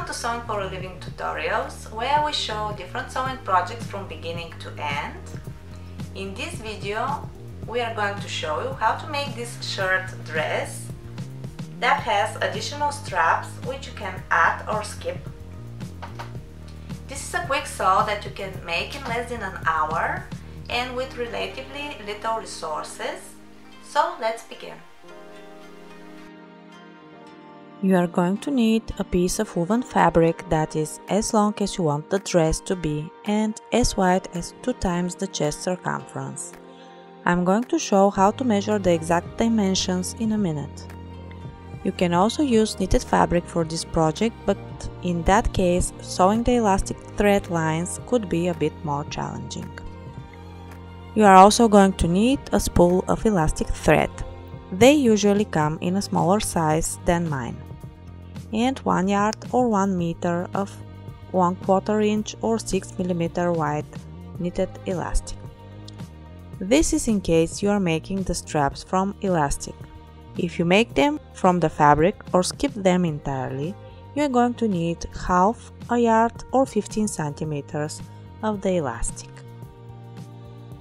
to Sewing for a Living tutorials, where we show different sewing projects from beginning to end. In this video, we are going to show you how to make this shirred dress that has additional straps which you can add or skip. This is a quick sew that you can make in less than an hour and with relatively little resources. So let's begin. You are going to need a piece of woven fabric that is as long as you want the dress to be and as wide as 2 times the chest circumference. I'm going to show how to measure the exact dimensions in a minute. You can also use knitted fabric for this project, but in that case, sewing the elastic thread lines could be a bit more challenging. You are also going to need a spool of elastic thread. They usually come in a smaller size than mine, and 1 yard or 1 meter of 1/4 inch or 6 mm wide knitted elastic. This is in case you are making the straps from elastic. If you make them from the fabric or skip them entirely, you are going to need half a yard or 15 centimeters of the elastic.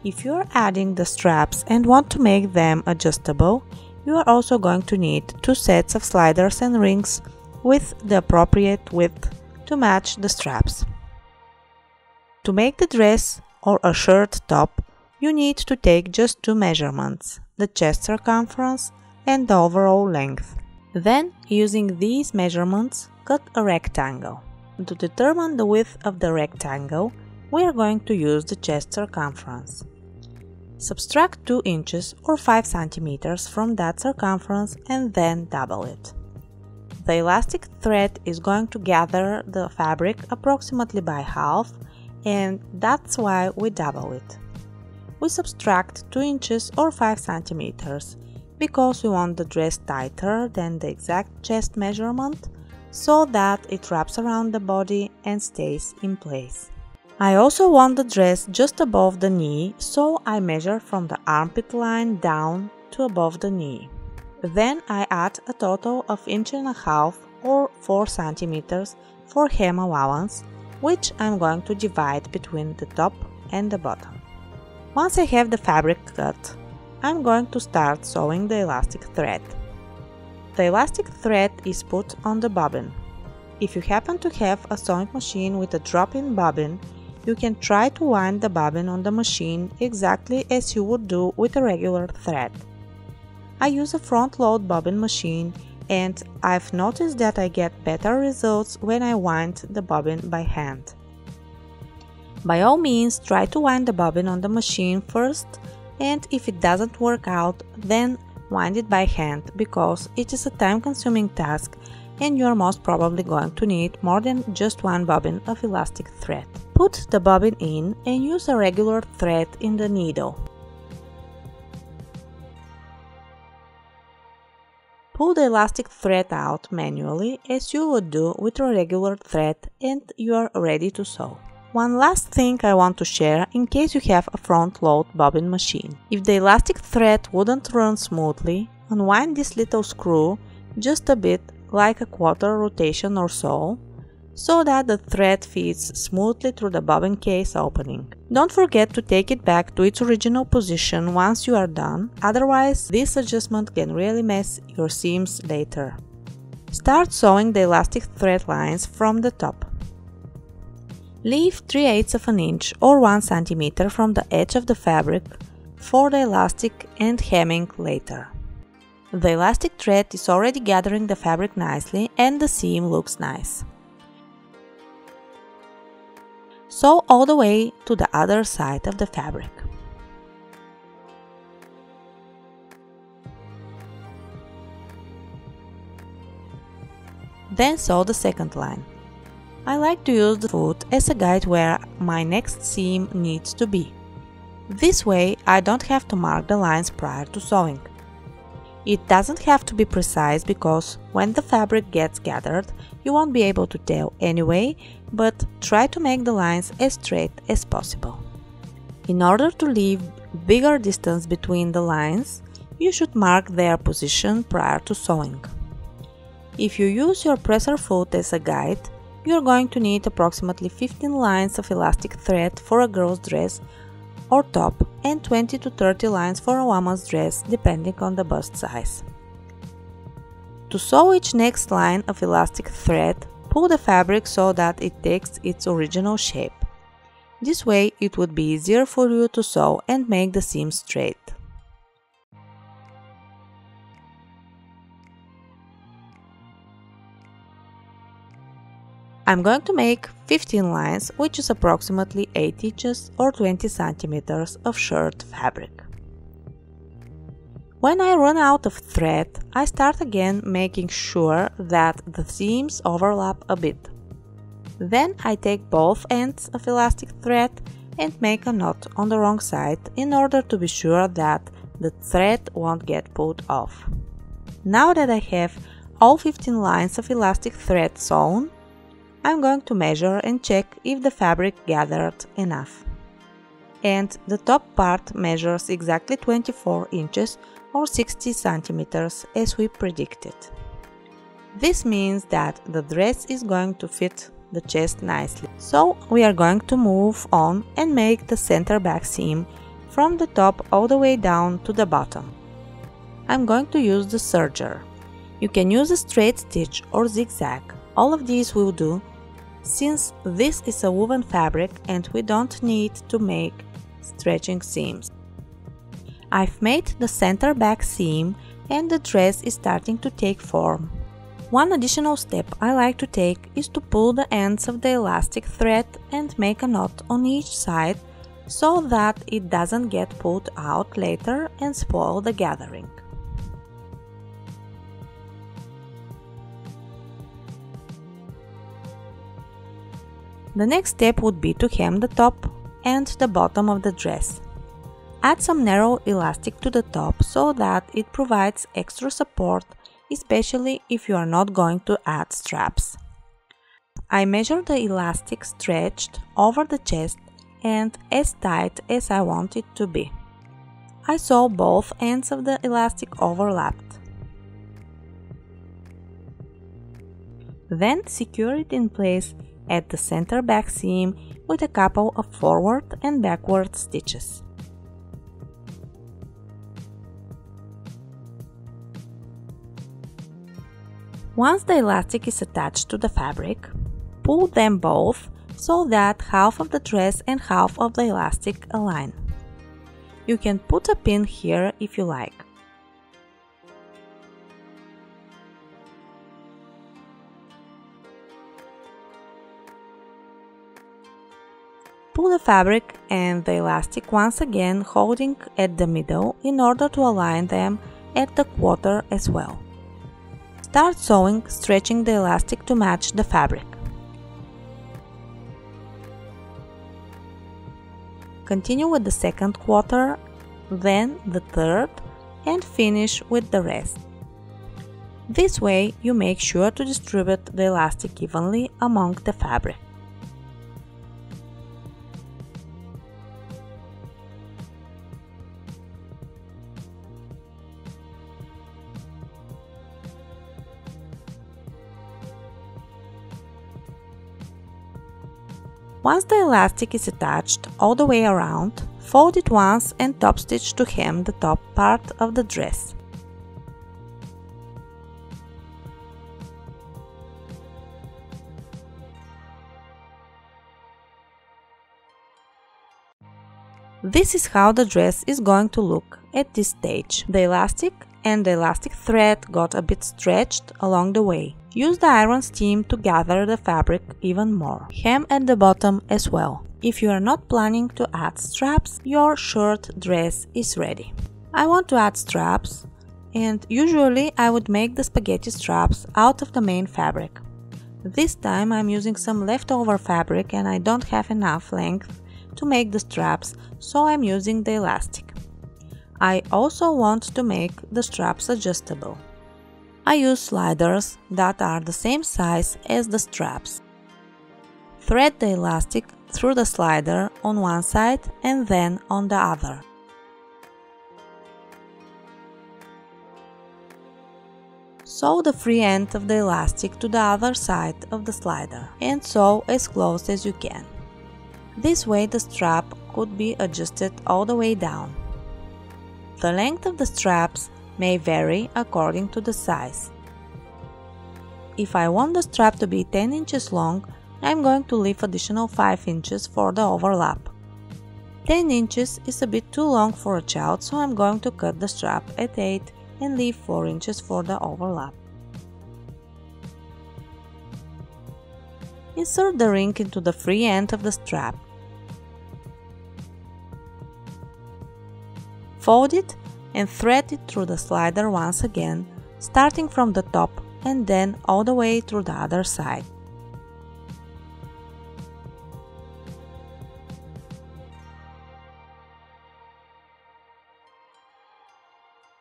If you are adding the straps and want to make them adjustable, you are also going to need 2 sets of sliders and rings with the appropriate width to match the straps. To make the dress or a shirt top, you need to take just 2 measurements, the chest circumference and the overall length. Then, using these measurements, cut a rectangle. To determine the width of the rectangle, we are going to use the chest circumference. Subtract 2 inches or 5 centimeters from that circumference and then double it. The elastic thread is going to gather the fabric approximately by half, and that's why we double it. We subtract 2 inches or 5 centimeters because we want the dress tighter than the exact chest measurement so that it wraps around the body and stays in place. I also want the dress just above the knee, so I measure from the armpit line down to above the knee. Then I add a total of 1.5 inches or 4 centimeters for hem allowance, which I'm going to divide between the top and the bottom. Once I have the fabric cut, I'm going to start sewing the elastic thread. The elastic thread is put on the bobbin. If you happen to have a sewing machine with a drop-in bobbin, you can try to wind the bobbin on the machine exactly as you would do with a regular thread. I use a front-load bobbin machine, and I've noticed that I get better results when I wind the bobbin by hand. By all means, try to wind the bobbin on the machine first, and if it doesn't work out, then wind it by hand, because it is a time-consuming task and you are most probably going to need more than just 1 bobbin of elastic thread. Put the bobbin in and use a regular thread in the needle. Pull the elastic thread out manually as you would do with a regular thread, and you are ready to sew. One last thing I want to share in case you have a front-load bobbin machine. If the elastic thread wouldn't run smoothly, unwind this little screw just a bit, like a 1/4 rotation or so that the thread fits smoothly through the bobbin case opening. Don't forget to take it back to its original position once you are done, otherwise this adjustment can really mess your seams later. Start sewing the elastic thread lines from the top. Leave 3/8 of an inch or 1 centimeter from the edge of the fabric for the elastic and hemming later. The elastic thread is already gathering the fabric nicely and the seam looks nice. Sew all the way to the other side of the fabric. Then sew the second line. I like to use the foot as a guide where my next seam needs to be. This way I don't have to mark the lines prior to sewing. It doesn't have to be precise because when the fabric gets gathered, you won't be able to tell anyway, but try to make the lines as straight as possible. In order to leave bigger distance between the lines, you should mark their position prior to sewing. If you use your presser foot as a guide, you're going to need approximately 15 lines of elastic thread for a girl's dress or top and 20 to 30 lines for a woman's dress depending on the bust size. To sew each next line of elastic thread, pull the fabric so that it takes its original shape. This way it would be easier for you to sew and make the seam straight. I'm going to make 15 lines, which is approximately 8 inches or 20 centimeters of shirred fabric. When I run out of thread, I start again making sure that the seams overlap a bit. Then I take both ends of elastic thread and make a knot on the wrong side in order to be sure that the thread won't get pulled off. Now that I have all 15 lines of elastic thread sewn, I'm going to measure and check if the fabric gathered enough. And the top part measures exactly 24 inches or 60 centimeters as we predicted. This means that the dress is going to fit the chest nicely. So we are going to move on and make the center back seam from the top all the way down to the bottom. I'm going to use the serger. You can use a straight stitch or zigzag. All of these will do, since this is a woven fabric and we don't need to make stretching seams. I've made the center back seam and the dress is starting to take form. One additional step I like to take is to pull the ends of the elastic thread and make a knot on each side so that it doesn't get pulled out later and spoil the gathering. The next step would be to hem the top and the bottom of the dress. Add some narrow elastic to the top so that it provides extra support, especially if you are not going to add straps. I measure the elastic stretched over the chest and as tight as I want it to be. I sew both ends of the elastic overlapped. Then secure it in place at the center back seam with a couple of forward and backward stitches. Once the elastic is attached to the fabric, pull them both so that half of the dress and half of the elastic align. You can put a pin here if you like. Pull the fabric and the elastic once again, holding at the middle in order to align them at the quarter as well. Start sewing, stretching the elastic to match the fabric. Continue with the second quarter, then the third, and finish with the rest. This way you make sure to distribute the elastic evenly among the fabric. Once the elastic is attached all the way around, fold it once and top stitch to hem the top part of the dress. This is how the dress is going to look at this stage. The elastic and the elastic thread got a bit stretched along the way. Use the iron steam to gather the fabric even more. Hem at the bottom as well. If you are not planning to add straps, your short dress is ready. I want to add straps, and usually I would make the spaghetti straps out of the main fabric. This time I'm using some leftover fabric and I don't have enough length to make the straps, so I'm using the elastic. I also want to make the straps adjustable. I use sliders that are the same size as the straps. Thread the elastic through the slider on one side and then on the other. Sew the free end of the elastic to the other side of the slider and sew as close as you can. This way the strap could be adjusted all the way down. The length of the straps may vary according to the size. If I want the strap to be 10 inches long, I'm going to leave additional 5 inches for the overlap. 10 inches is a bit too long for a child, so I'm going to cut the strap at 8 and leave 4 inches for the overlap. Insert the ring into the free end of the strap. Fold it and thread it through the slider once again, starting from the top and then all the way through the other side.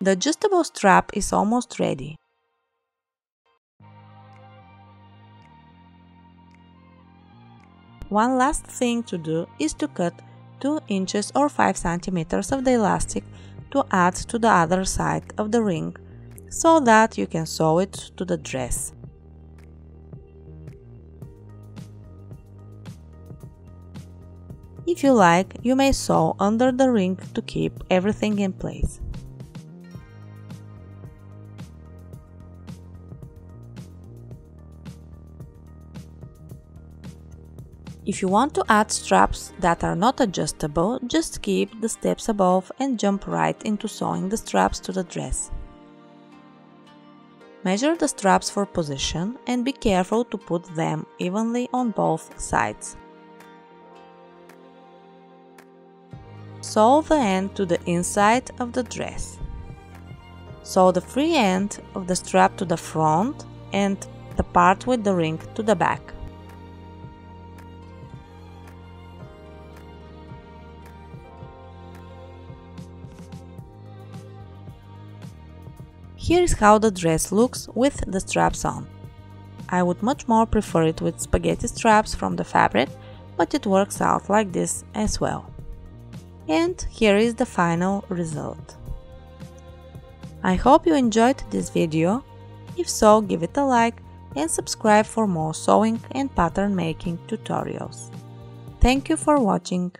The adjustable strap is almost ready. One last thing to do is to cut 2 inches or 5 centimeters of the elastic to add to the other side of the ring, so that you can sew it to the dress. If you like, you may sew under the ring to keep everything in place. If you want to add straps that are not adjustable, just skip the steps above and jump right into sewing the straps to the dress. Measure the straps for position and be careful to put them evenly on both sides. Sew the end to the inside of the dress. Sew the free end of the strap to the front and the part with the ring to the back. Here is how the dress looks with the straps on. I would much more prefer it with spaghetti straps from the fabric, but it works out like this as well. And here is the final result. I hope you enjoyed this video. If so, give it a like and subscribe for more sewing and pattern making tutorials. Thank you for watching.